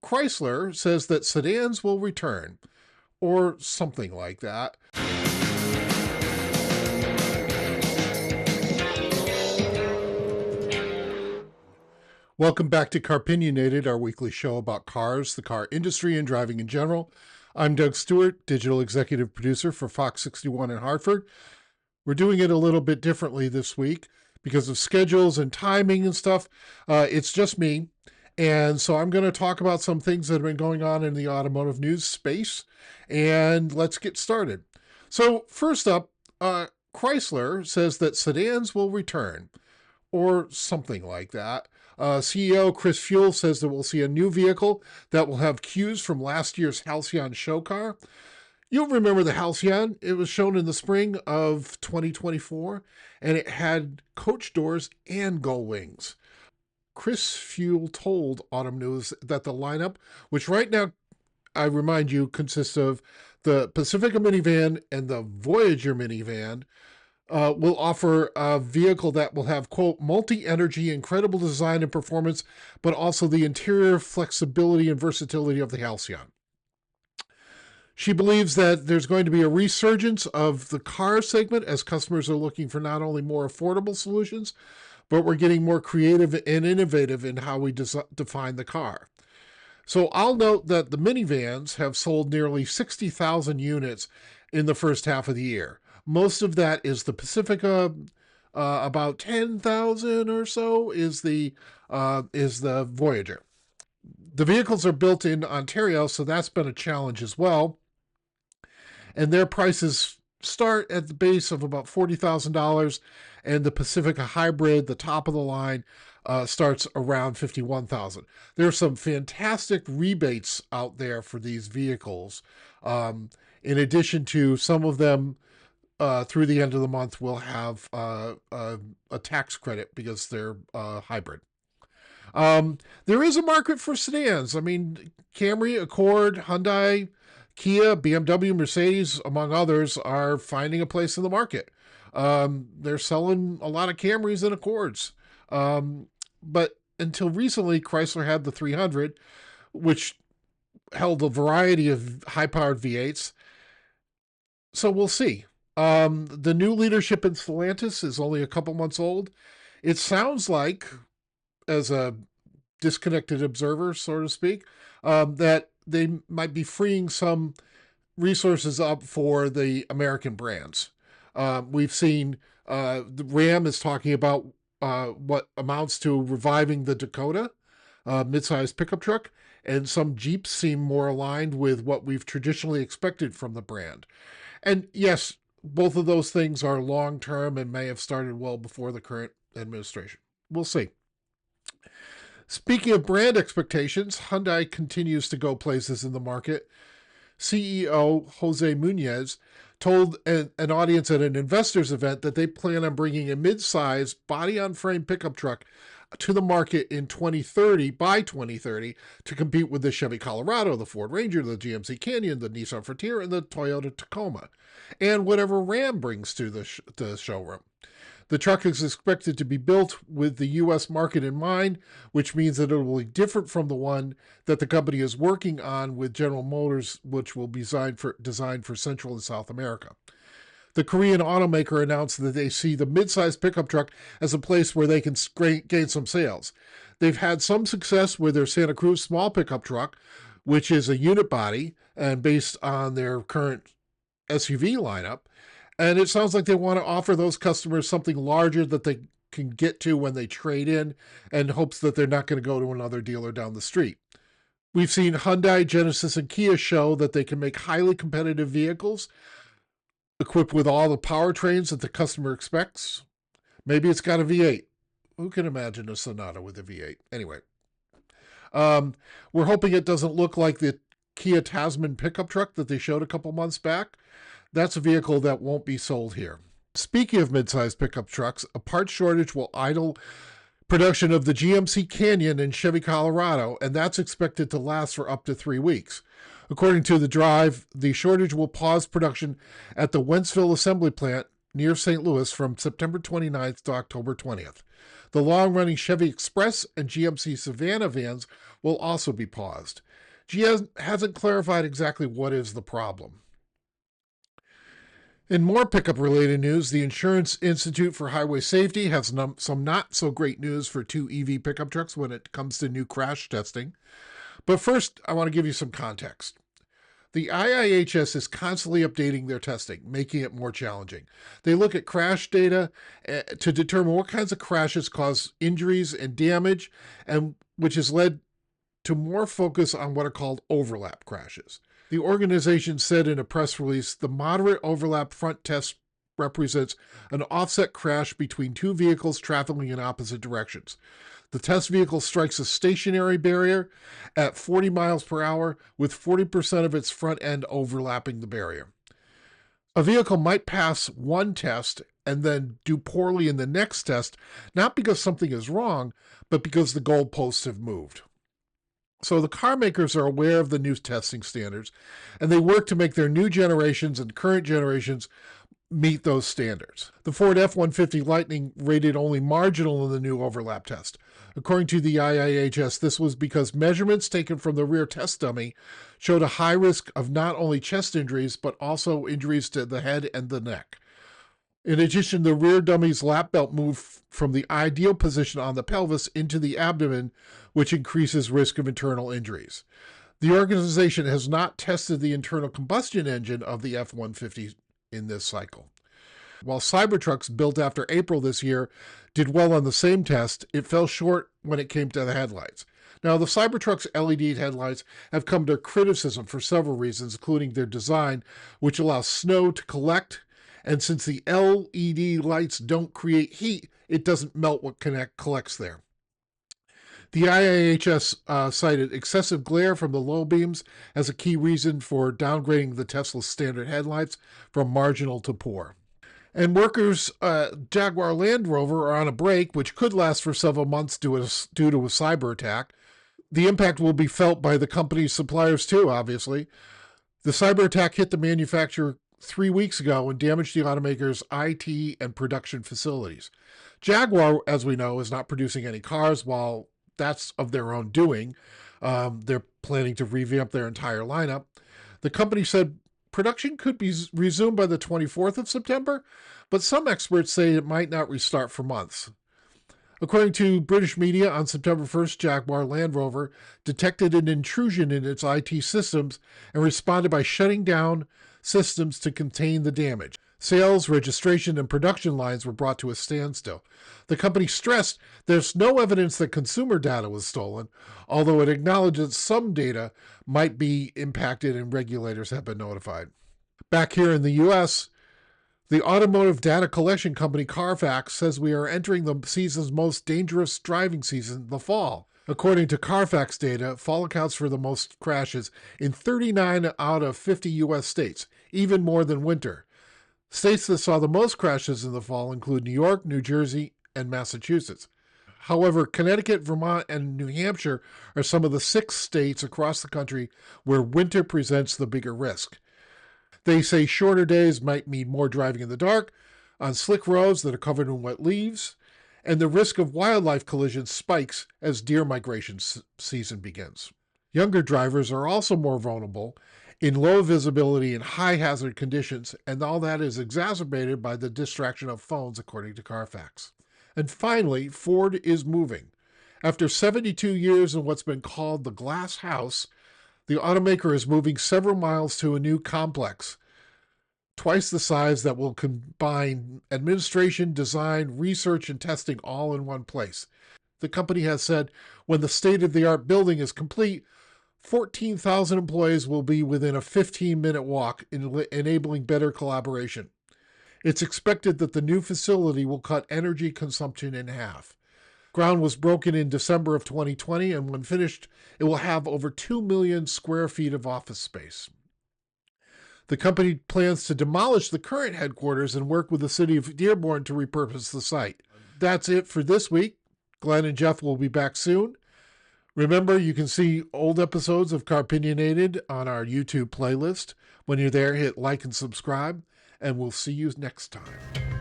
Chrysler says that sedans will return, or something like that. Welcome back to Car-Pinionated, our weekly show about cars, the car industry, and driving in general. I'm Doug Stewart, digital executive producer for Fox 61 in Hartford. We're doing it a little bit differently this week because of schedules and timing and stuff. It's just me. And so I'm going to talk about some things that have been going on in the automotive news space. And let's get started. So first up, Chrysler says that sedans will return, or something like that. CEO Chris Fuel says that we'll see a new vehicle that will have cues from last year's Halcyon show car. You'll remember the Halcyon. It was shown in the spring of 2024, and it had coach doors and gull wings. Chris Fuel told Autumn News that the lineup, which right now, I remind you, consists of the Pacifica minivan and the Voyager minivan, will offer a vehicle that will have, quote, multi-energy, incredible design and performance, but also the interior flexibility and versatility of the Halcyon. She believes that there's going to be a resurgence of the car segment as customers are looking for not only more affordable solutions, but we're getting more creative and innovative in how we define the car. So I'll note that the minivans have sold nearly 60,000 units in the first half of the year. Most of that is the Pacifica. About 10,000 or so is the Voyager. The vehicles are built in Ontario, so that's been a challenge as well. And their prices start at the base of about $40,000, and the Pacifica Hybrid, the top of the line, starts around $51,000. There are some fantastic rebates out there for these vehicles. In addition to some of them, through the end of the month, will have a tax credit because they're hybrid. There is a market for sedans. I mean, Camry, Accord, Hyundai, Kia, BMW, Mercedes, among others, are finding a place in the market. They're selling a lot of Camrys and Accords. But until recently, Chrysler had the 300, which held a variety of high-powered V8s. So we'll see. The new leadership in Stellantis is only a couple months old. It sounds like, as a disconnected observer, so to speak, that they might be freeing some resources up for the American brands. We've seen the Ram is talking about what amounts to reviving the Dakota midsize pickup truck, and some Jeeps seem more aligned with what we've traditionally expected from the brand. And yes, both of those things are long-term and may have started well before the current administration. We'll see. Speaking of brand expectations, Hyundai continues to go places in the market. CEO Jose Munoz told an audience at an investors event that they plan on bringing a mid-size body-on-frame pickup truck to the market in 2030, by 2030, to compete with the Chevy Colorado, the Ford Ranger, the GMC Canyon, the Nissan Frontier, and the Toyota Tacoma, and whatever Ram brings to the showroom. The truck is expected to be built with the U.S. market in mind, which means that it will be different from the one that the company is working on with General Motors, which will be designed for Central and South America. The Korean automaker announced that they see the midsize pickup truck as a place where they can gain some sales. They've had some success with their Santa Cruz small pickup truck, which is a unit body and based on their current SUV lineup. And it sounds like they want to offer those customers something larger that they can get to when they trade in, and hopes that they're not going to go to another dealer down the street. We've seen Hyundai, Genesis, and Kia show that they can make highly competitive vehicles equipped with all the powertrains that the customer expects. Maybe it's got a V8. Who can imagine a Sonata with a V8? Anyway, we're hoping it doesn't look like the Kia Tasman pickup truck that they showed a couple months back. That's a vehicle that won't be sold here. Speaking of mid-sized pickup trucks, a parts shortage will idle production of the GMC Canyon and Chevy Colorado, and that's expected to last for up to 3 weeks. According to The Drive, the shortage will pause production at the Wentzville assembly plant near St. Louis from September 29th to October 20th. The long-running Chevy Express and GMC Savannah vans will also be paused. GM hasn't clarified exactly what is the problem. In more pickup-related news, the Insurance Institute for Highway Safety has some not-so-great news for two EV pickup trucks when it comes to new crash testing. But first, I want to give you some context. The IIHS is constantly updating their testing, making it more challenging. They look at crash data to determine what kinds of crashes cause injuries and damage, and which has led to more focus on what are called overlap crashes. The organization said in a press release, the moderate overlap front test represents an offset crash between two vehicles traveling in opposite directions. The test vehicle strikes a stationary barrier at 40 miles per hour with 40% of its front end overlapping the barrier. A vehicle might pass one test and then do poorly in the next test, not because something is wrong, but because the goalposts have moved. So the car makers are aware of the new testing standards, and they work to make their new generations and current generations meet those standards. The Ford F-150 Lightning rated only marginal in the new overlap test. According to the IIHS, this was because measurements taken from the rear test dummy showed a high risk of not only chest injuries, but also injuries to the head and the neck. In addition, the rear dummy's lap belt moved from the ideal position on the pelvis into the abdomen, which increases risk of internal injuries. The organization has not tested the internal combustion engine of the F-150 in this cycle. While Cybertrucks built after April this year did well on the same test, it fell short when it came to the headlights. Now, the Cybertruck's LED headlights have come to criticism for several reasons, including their design, which allows snow to collect. And since the LED lights don't create heat, it doesn't melt what collects there. The IIHS cited excessive glare from the low beams as a key reason for downgrading the Tesla's standard headlights from marginal to poor. And workers Jaguar Land Rover are on a break, which could last for several months due to a cyber attack. The impact will be felt by the company's suppliers too, obviously. The cyber attack hit the manufacturer 3 weeks ago and damaged the automaker's IT and production facilities. Jaguar, as we know, is not producing any cars while that's of their own doing. They're planning to revamp their entire lineup. The company said production could be resumed by the 24th of September, but some experts say it might not restart for months. According to British media, on September 1st, Jaguar Land Rover detected an intrusion in its IT systems and responded by shutting down systems to contain the damage. Sales, registration, and production lines were brought to a standstill. The company stressed there's no evidence that consumer data was stolen, although it acknowledges some data might be impacted and regulators have been notified. Back here in the U.S., the automotive data collection company Carfax says we are entering the season's most dangerous driving season, the fall. According to Carfax data, fall accounts for the most crashes in 39 out of 50 U.S. states, even more than winter. States that saw the most crashes in the fall include New York, New Jersey, and Massachusetts. However, Connecticut, Vermont, and New Hampshire are some of the 6 states across the country where winter presents the bigger risk. They say shorter days might mean more driving in the dark, on slick roads that are covered in wet leaves, and the risk of wildlife collisions spikes as deer migration season begins. Younger drivers are also more vulnerable in low visibility and high hazard conditions, and all that is exacerbated by the distraction of phones, according to Carfax. And finally, Ford is moving. After 72 years in what's been called the glass house, the automaker is moving several miles to a new complex, twice the size, that will combine administration, design, research, and testing all in one place. The company has said when the state-of-the-art building is complete, 14,000 employees will be within a 15-minute walk, enabling better collaboration. It's expected that the new facility will cut energy consumption in half. Ground was broken in December of 2020, and when finished, it will have over 2 million square feet of office space. The company plans to demolish the current headquarters and work with the city of Dearborn to repurpose the site. That's it for this week. Glenn and Jeff will be back soon. Remember, you can see old episodes of Car-Pinionated on our YouTube playlist. When you're there, hit like and subscribe, and we'll see you next time.